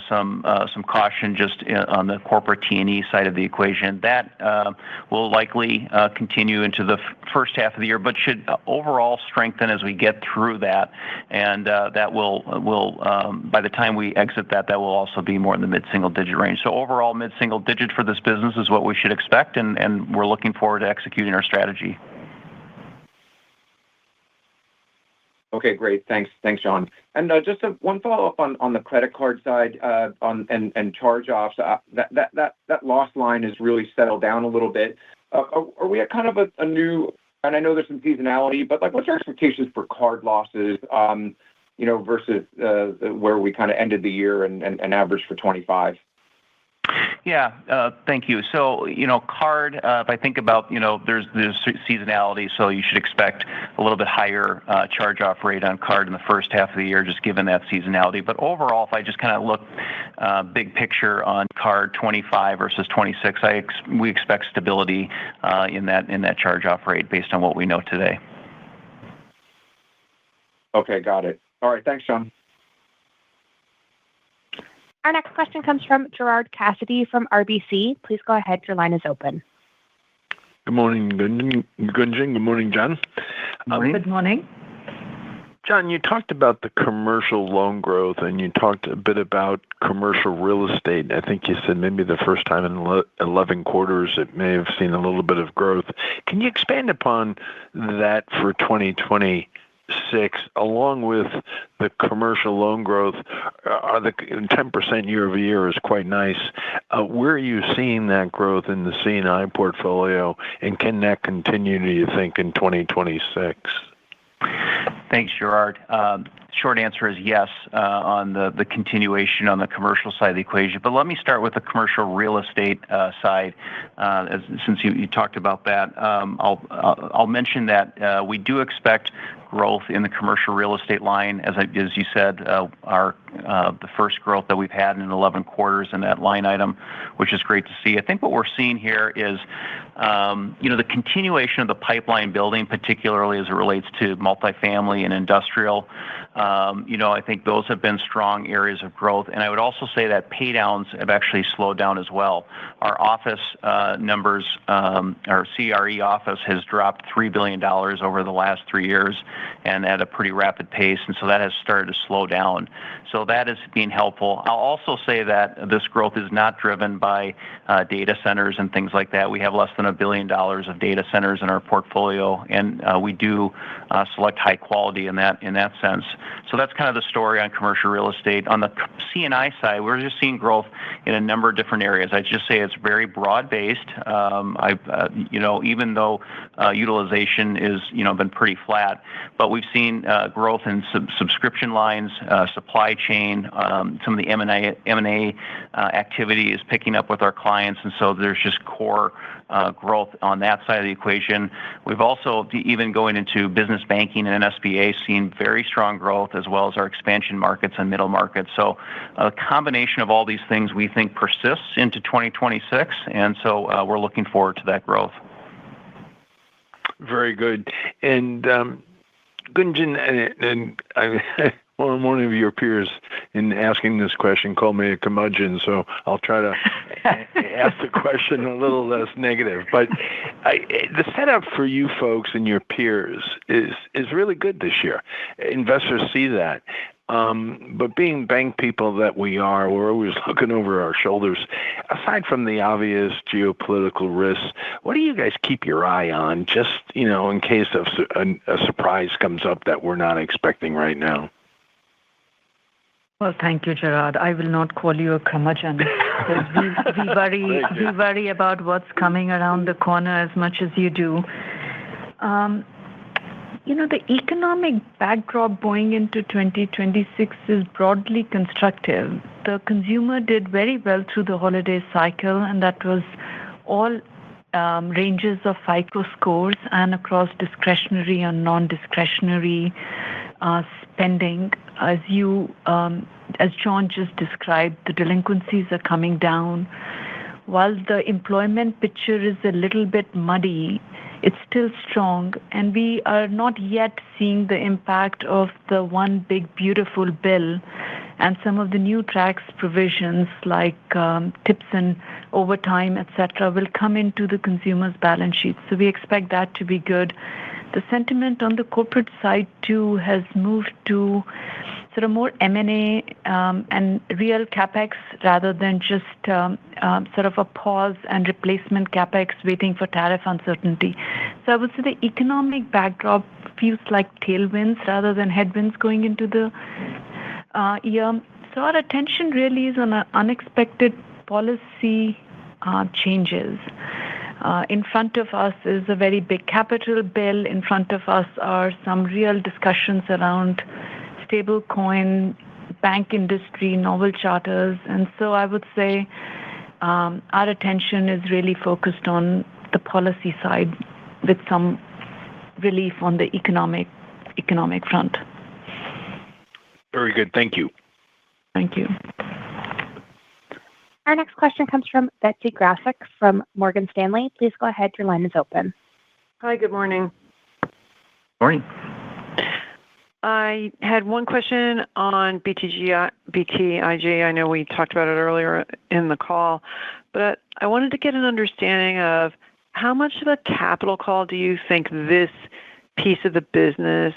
some caution just on the corporate T&E side of the equation. That will likely continue into the first half of the year, but should overall strengthen as we get through that. And that will by the time we exit that will also be more in the mid-single-digit range. So overall, mid-single-digit for this business is what we should expect, and we're looking forward to executing our strategy. Okay, great. Thanks, John. And just one follow-up on the credit card side and charge-offs. That loss line has really settled down a little bit. Are we at kind of a new? And I know there's some seasonality, but what's your expectations for card losses? Versus where we kind of ended the year and average for 25? Thank you. So, card, if I think about, there's seasonality, so you should expect a little bit higher charge-off rate on card in the first half of the year, just given that seasonality. But overall, if I just kind of look big picture on card 25 versus 26, we expect stability in that charge-off rate based on what we know today. Okay, got it. All right, thanks, John. Our next question comes from Gerard Cassidy from RBC. Please go ahead. Your line is open. Good morning, Gunjan. Good morning, John. Good morning. John, you talked about the commercial loan growth, and you talked a bit about commercial real estate. I think you said maybe the first time in 11 quarters it may have seen a little bit of growth. Can you expand upon that for 2026, along with the commercial loan growth? The 10% year-over-year is quite nice. Where are you seeing that growth in the C&I portfolio, and can that continue, do you think, in 2026? Thanks, Gerard. Short answer is yes on the continuation on the commercial side of the equation. But let me start with the commercial real estate side, since you talked about that. I'll mention that we do expect growth in the commercial real estate line, as you said, the first growth that we've had in 11 quarters in that line item, which is great to see. I think what we're seeing here is, the continuation of the pipeline building, particularly as it relates to multifamily and industrial. I think those have been strong areas of growth. And I would also say that paydowns have actually slowed down as well. Our office numbers, our CRE office has dropped $3 billion over the last 3 years, and at a pretty rapid pace. And so that has started to slow down. So that is being helpful. I'll also say that this growth is not driven by data centers and things like that. We have less than $1 billion of data centers in our portfolio, and we do select high quality in that sense. So that's kind of the story on commercial real estate. On the C&I side, we're just seeing growth in a number of different areas. I'd just say it's very broad-based. Even though utilization is been pretty flat, but we've seen growth in subscription lines, supply chain, some of the M&A activity is picking up with our clients, and so there's just core growth on that side of the equation. We've also, even going into business banking and SBA, seen very strong growth, as well as our expansion markets and middle markets. So a combination of all these things we think persists into 2026, and so we're looking forward to that growth. Very good. And Gunjan, and one of your peers in asking this question called me a curmudgeon, so I'll try to ask the question a little less negative. But the setup for you folks and your peers is really good this year. Investors see that. But being bank people that we are, we're always looking over our shoulders. Aside from the obvious geopolitical risks, what do you guys keep your eye on, just in case of a surprise comes up that we're not expecting right now? Well, thank you, Gerard. I will not call you a curmudgeon. We worry about what's coming around the corner as much as you do. The economic backdrop going into 2026 is broadly constructive. The consumer did very well through the holiday cycle, and that was all ranges of FICO scores and across discretionary and non-discretionary spending. As John just described, the delinquencies are coming down. While the employment picture is a little bit muddy, it's still strong, and we are not yet seeing the impact of the one big beautiful bill and some of the new tax provisions like tips and overtime, etc., will come into the consumer's balance sheet. So we expect that to be good. The sentiment on the corporate side too has moved to sort of more M&A and real capex rather than just sort of a pause and replacement capex waiting for tariff uncertainty. So I would say the economic backdrop feels like tailwinds rather than headwinds going into the year. So our attention really is on unexpected policy changes. In front of us is a very big capital bill. In front of us are some real discussions around stablecoin, bank industry, novel charters. And so I would say our attention is really focused on the policy side with some relief on the economic front. Very good. Thank you. Thank you. Our next question comes from Betsy Graseck from Morgan Stanley. Please go ahead. Your line is open. Hi, good morning. Morning. I had one question on BTIG. I know we talked about it earlier in the call, but I wanted to get an understanding of how much of a capital call do you think this piece of the business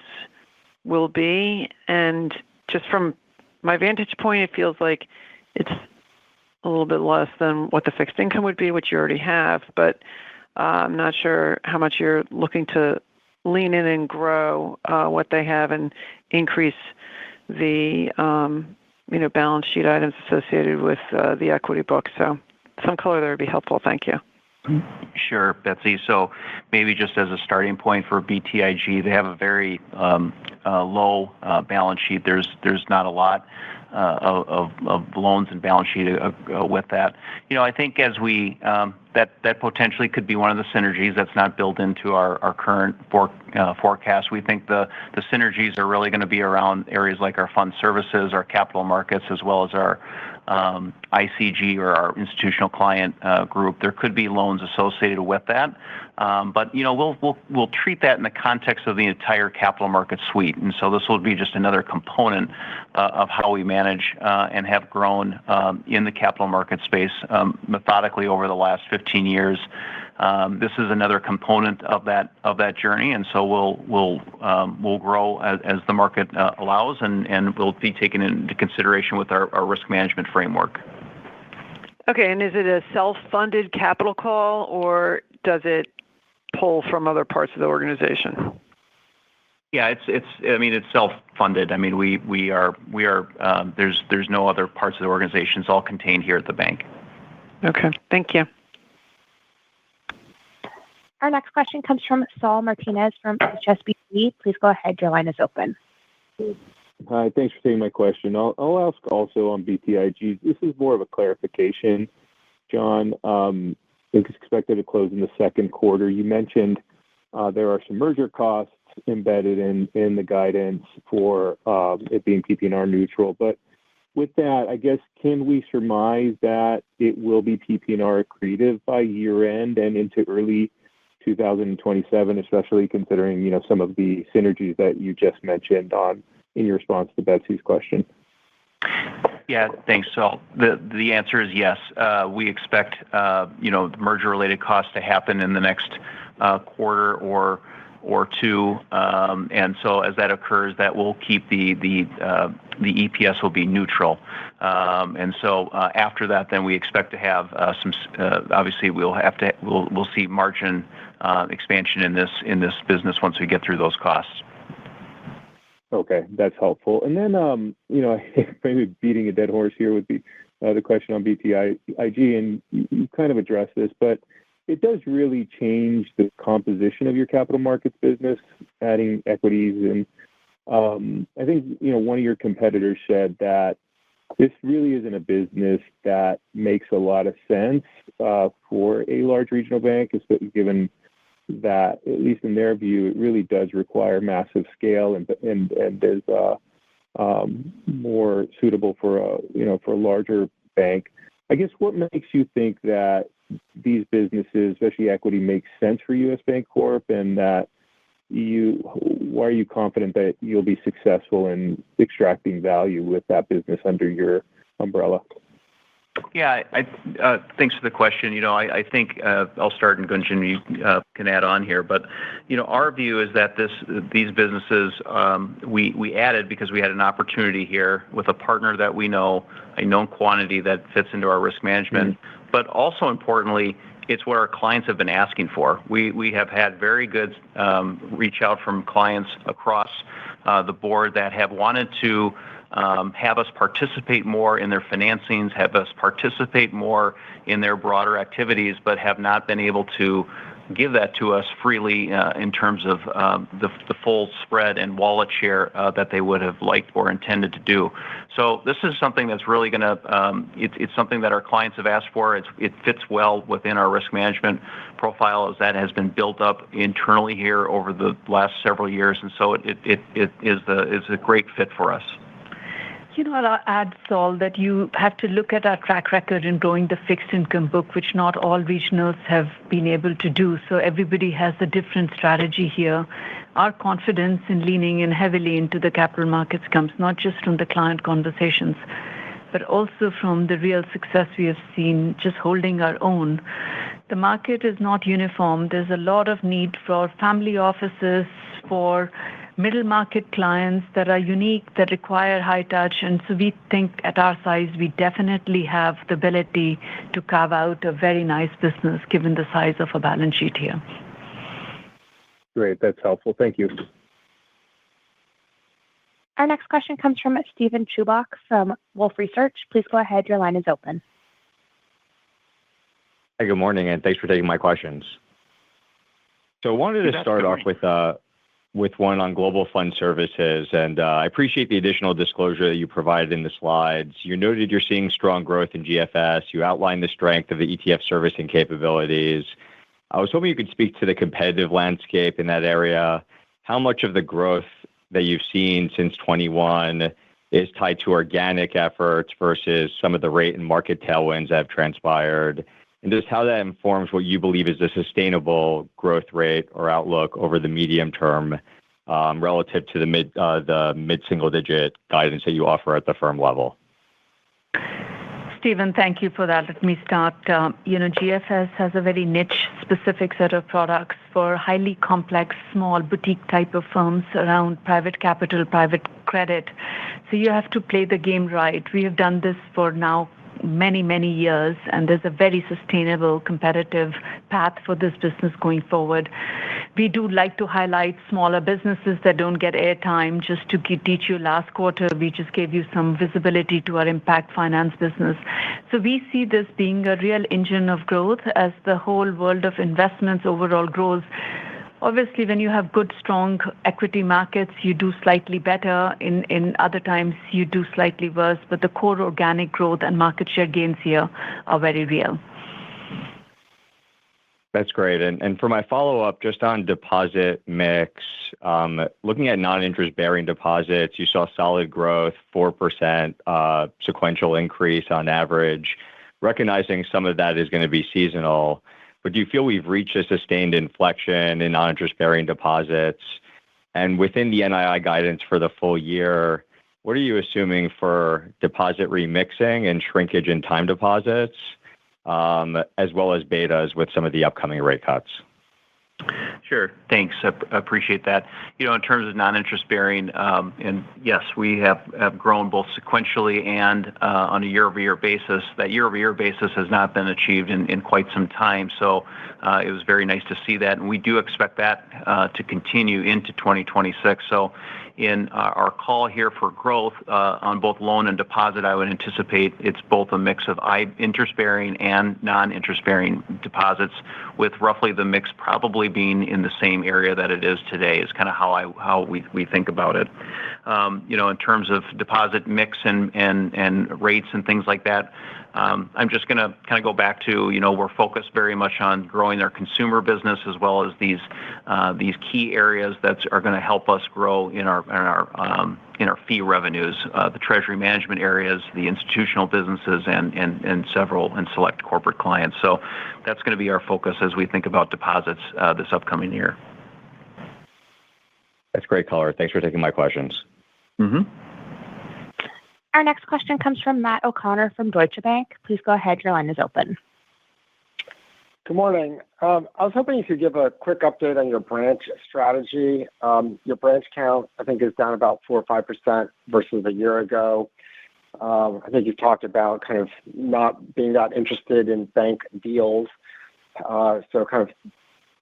will be? And just from my vantage point, it feels like it's a little bit less than what the fixed income would be, which you already have, but I'm not sure how much you're looking to lean in and grow what they have and increase the balance sheet items associated with the equity book. So some color there would be helpful. Thank you. Sure, Betsy. So maybe just as a starting point for BTIG, they have a very low balance sheet. There's not a lot of loans and balance sheet with that. I think as we that potentially could be one of the synergies that's not built into our current forecast. We think the synergies are really going to be around areas like our fund services, our capital markets, as well as our ICG or our institutional client group. There could be loans associated with that, but we'll treat that in the context of the entire capital market suite. And so this will be just another component of how we manage and have grown in the capital market space methodically over the last 15 years. This is another component of that journey, and so we'll grow as the market allows, and will be taken into consideration with our risk management framework. Okay, and is it a self-funded capital call, or does it pull from other parts of the organization? Yeah, it's self-funded. I mean, we are there's no other parts of the organization. It's all contained here at the bank. Okay, thank you. Our next question comes from Saul Martinez from HSBC. Please go ahead. Your line is open. Hi, thanks for taking my question. I'll ask also on BTIG. This is more of a clarification, John. It's expected to close in the second quarter. You mentioned there are some merger costs embedded in the guidance for it being PPNR neutral. But with that, I guess, can we surmise that it will be PPNR accretive by year end and into early 2027, especially considering some of the synergies that you just mentioned in your response to Betsy's question? Yeah, thanks. So the answer is yes. We expect merger-related costs to happen in the next quarter or two, and so as that occurs, that will keep the EPS will be neutral, and so after that, then we expect to have some. Obviously, we'll see margin expansion in this business once we get through those costs. Okay, that's helpful. And then, maybe beating a dead horse here would be the question on BTIG, and you kind of addressed this, but it does really change the composition of your capital markets business, adding equities. And I think, one of your competitors said that this really isn't a business that makes a lot of sense for a large regional bank, especially given that, at least in their view, it really does require massive scale and is more suitable for a larger bank. I guess what makes you think that these businesses, especially equity, makes sense for U.S. Bancorp, and that why are you confident that you'll be successful in extracting value with that business under your umbrella? Yeah, thanks for the question. I think I'll start, and Gunjan, you can add on here. But our view is that these businesses we added because we had an opportunity here with a partner that we know, a known quantity that fits into our risk management. Mm-hmm. But also importantly, it's what our clients have been asking for. We have had very good reach out from clients across the board that have wanted to have us participate more in their financings, have us participate more in their broader activities, but have not been able to give that to us freely in terms of the full spread and wallet share that they would have liked or intended to do. So this is something that's really going to, it's something that our clients have asked for. It fits well within our risk management profile as that has been built up internally here over the last several years. And so it is a great fit for us. You know, I'll add, Saul, that you have to look at our track record in growing the fixed income book, which not all regionals have been able to do. So everybody has a different strategy here. Our confidence in leaning in heavily into the capital markets comes not just from the client conversations, but also from the real success we have seen just holding our own. The market is not uniform. There's a lot of need for family offices, for middle market clients that are unique, that require high touch. And so we think at our size, we definitely have the ability to carve out a very nice business given the size of a balance sheet here. Great. That's helpful. Thank you. Our next question comes from Steven Chubak from Wolfe Research. Please go ahead. Your line is open. Hey, good morning, and thanks for taking my questions. So I wanted to start off with one on global fund services, and I appreciate the additional disclosure that you provided in the slides. You noted you're seeing strong growth in GFS. You outlined the strength of the ETF servicing capabilities. I was hoping you could speak to the competitive landscape in that area. How much of the growth that you've seen since 21 is tied to organic efforts versus some of the rate and market tailwinds that have transpired? And just how that informs what you believe is a sustainable growth rate or outlook over the medium term relative to the mid-single-digit guidance that you offer at the firm level. Stephen, thank you for that. Let me start. GFS has a very niche specific set of products for highly complex, small boutique type of firms around private capital, private credit. So you have to play the game right. We have done this for now many, many years, and there's a very sustainable competitive path for this business going forward. We do like to highlight smaller businesses that don't get airtime. Just to teach you, last quarter, we just gave you some visibility to our impact finance business. So we see this being a real engine of growth as the whole world of investments overall grows. Obviously, when you have good, strong equity markets, you do slightly better. In other times, you do slightly worse. But the core organic growth and market share gains here are very real. That's great. And for my follow-up, just on deposit mix, looking at non-interest-bearing deposits, you saw solid growth, 4% sequential increase on average, recognizing some of that is going to be seasonal. But do you feel we've reached a sustained inflection in non-interest-bearing deposits? And within the NII guidance for the full year, what are you assuming for deposit remixing and shrinkage in time deposits, as well as betas with some of the upcoming rate cuts? Sure. Thanks. I appreciate that. In terms of non-interest bearing, and yes, we have grown both sequentially and on a year-over-year basis. That year-over-year basis has not been achieved in quite some time. So it was very nice to see that. And we do expect that to continue into 2026. So in our call here for growth on both loan and deposit, I would anticipate it's both a mix of interest-bearing and non-interest-bearing deposits, with roughly the mix probably being in the same area that it is today is kind of how we think about it. In terms of deposit mix and rates and things like that, I'm just going to kind of go back to, we're focused very much on growing our consumer business as well as these key areas that are going to help us grow in our fee revenues, the treasury management areas, the institutional businesses, and several and select corporate clients. So that's going to be our focus as we think about deposits this upcoming year. That's great, color. Thanks for taking my questions. Mm-hmm. Our next question comes from Matt O'Connor from Deutsche Bank. Please go ahead. Your line is open. Good morning. I was hoping you could give a quick update on your branch strategy. Your branch count, I think, is down about 4 or 5% versus a year ago. I think you've talked about kind of not being that interested in bank deals. So kind of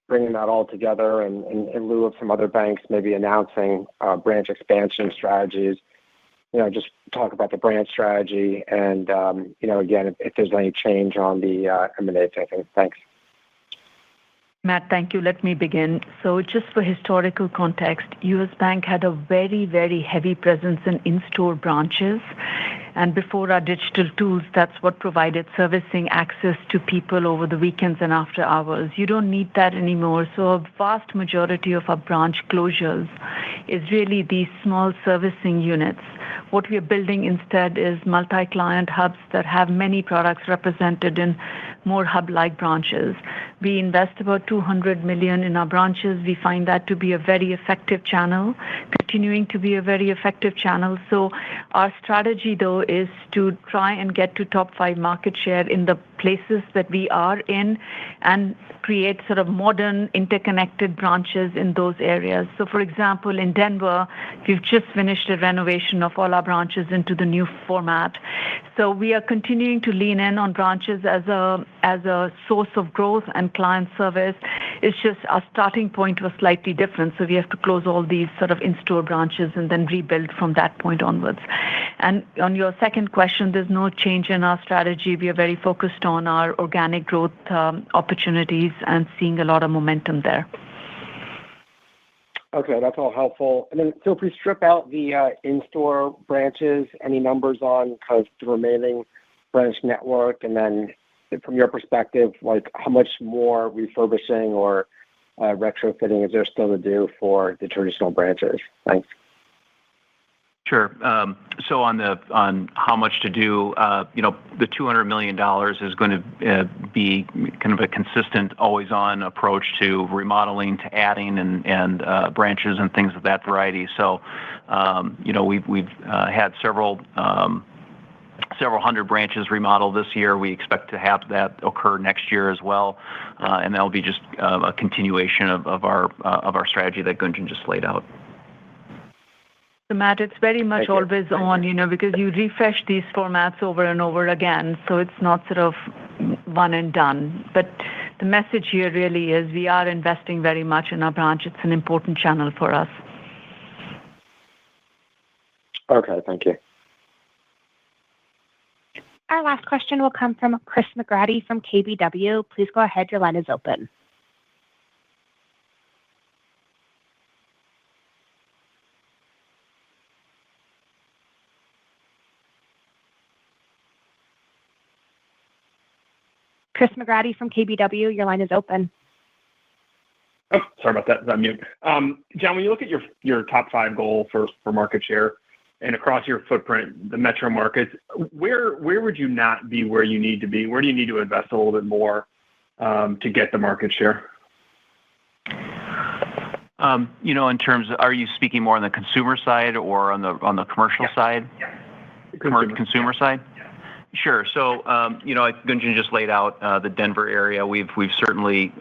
bringing that all together and in lieu of some other banks maybe announcing branch expansion strategies. Just talk about the branch strategy and, again, if there's any change on the M&A thinking. Thanks. Matt, thank you. Let me begin. So just for historical context, U.S. Bank had a very, very heavy presence in in-store branches. And before our digital tools, that's what provided servicing access to people over the weekends and after hours. You don't need that anymore. So a vast majority of our branch closures is really these small servicing units. What we are building instead is multi-client hubs that have many products represented in more hub-like branches. We invest about $200 million in our branches. We find that to be a very effective channel, continuing to be a very effective channel. So our strategy, though, is to try and get to top 5 market share in the places that we are in and create sort of modern interconnected branches in those areas. So for example, in Denver, we've just finished a renovation of all our branches into the new format. So we are continuing to lean in on branches as a source of growth and client service. It's just our starting point was slightly different. So we have to close all these sort of in-store branches and then rebuild from that point onwards. And on your second question, there's no change in our strategy. We are very focused on our organic growth opportunities and seeing a lot of momentum there. Okay, that's all helpful. And then, so if we strip out the in-store branches, any numbers on kind of the remaining branch network, and then from your perspective, like how much more refurbishing or retrofitting is there still to do for the traditional branches? Thanks. Sure. So on how much to do, the $200 million is going to be kind of a consistent, always-on approach to remodeling, to adding, and branches and things of that variety. So, we've had several hundred branches remodeled this year. We expect to have that occur next year as well, and that'll be just a continuation of our strategy that Gunjan just laid out. So Matt, it's very much always on, because you refresh these formats over and over again, so it's not sort of one and done. But the message here really is we are investing very much in our branch. It's an important channel for us. Okay, thank you. Our last question will come from Chris McGratty from KBW. Please go ahead. Your line is open. Chris McGratty from KBW, your line is open. Oh, sorry about that. I'm mute. John, when you look at your top 5 goal for market share and across your footprint, the metro markets, where would you not be where you need to be? Where do you need to invest a little bit more to get the market share? In terms of, are you speaking more on the consumer side or on the commercial side? Yeah. Consumer side? Sure. So, Gunjan just laid out the Denver area. We've certainly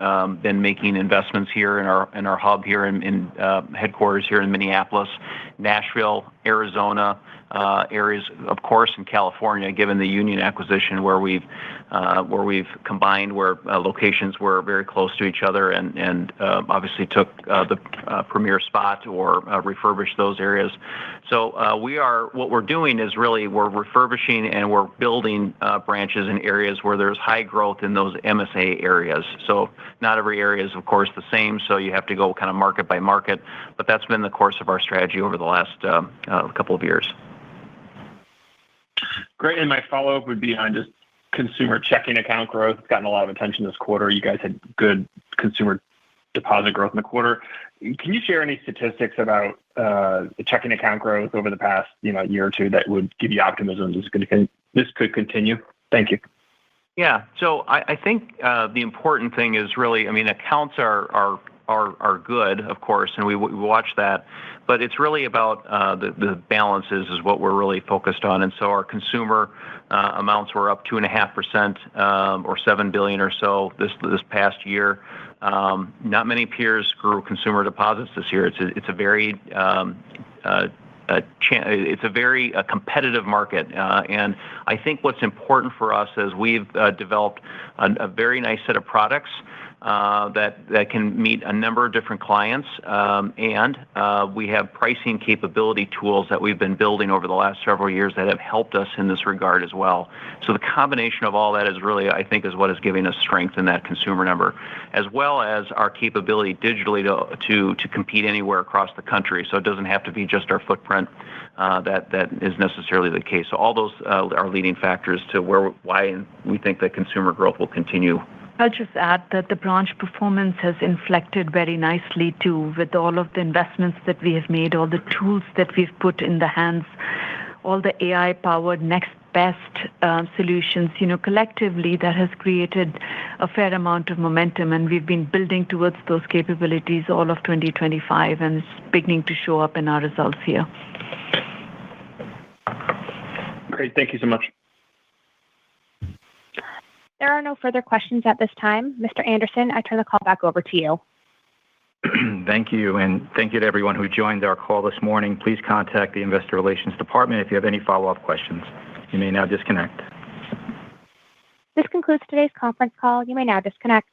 been making investments here in our hub here in headquarters here in Minneapolis, Nashville, Arizona, areas, of course, in California, given the Union acquisition where we've combined, where locations were very close to each other and obviously took the premier spot or refurbished those areas. So what we're doing is really we're refurbishing and we're building branches in areas where there's high growth in those MSA areas. So not every area is, of course, the same. So you have to go kind of market by market, but that's been the course of our strategy over the last couple of years. Great. And my follow-up would be on just consumer checking account growth. It's gotten a lot of attention this quarter. You guys had good consumer deposit growth in the quarter. Can you share any statistics about the checking account growth over the past year or two that would give you optimism this could continue? Thank you. Yeah. So I think the important thing is really, accounts are good, of course, and we watch that, but it's really about the balances is what we're really focused on. And so our consumer amounts were up 2.5% or $7 billion or so this past year. Not many peers grew consumer deposits this year. It's a very competitive market, and I think what's important for us is we've developed a very nice set of products that can meet a number of different clients. And we have pricing capability tools that we've been building over the last several years that have helped us in this regard as well. So the combination of all that is really, I think, is what is giving us strength in that consumer number, as well as our capability digitally to compete anywhere across the country. So it doesn't have to be just our footprint that is necessarily the case. So all those are leading factors to why we think that consumer growth will continue. I'll just add that the branch performance has inflected very nicely too, with all of the investments that we have made, all the tools that we've put in the hands, all the AI-powered next best solutions. Collectively, that has created a fair amount of momentum, and we've been building towards those capabilities all of 2025, and it's beginning to show up in our results here. Great. Thank you so much. There are no further questions at this time. Mr. Anderson, I turn the call back over to you. Thank you, and thank you to everyone who joined our call this morning. Please contact the Investor Relations Department if you have any follow-up questions. You may now disconnect. This concludes today's conference call. You may now disconnect.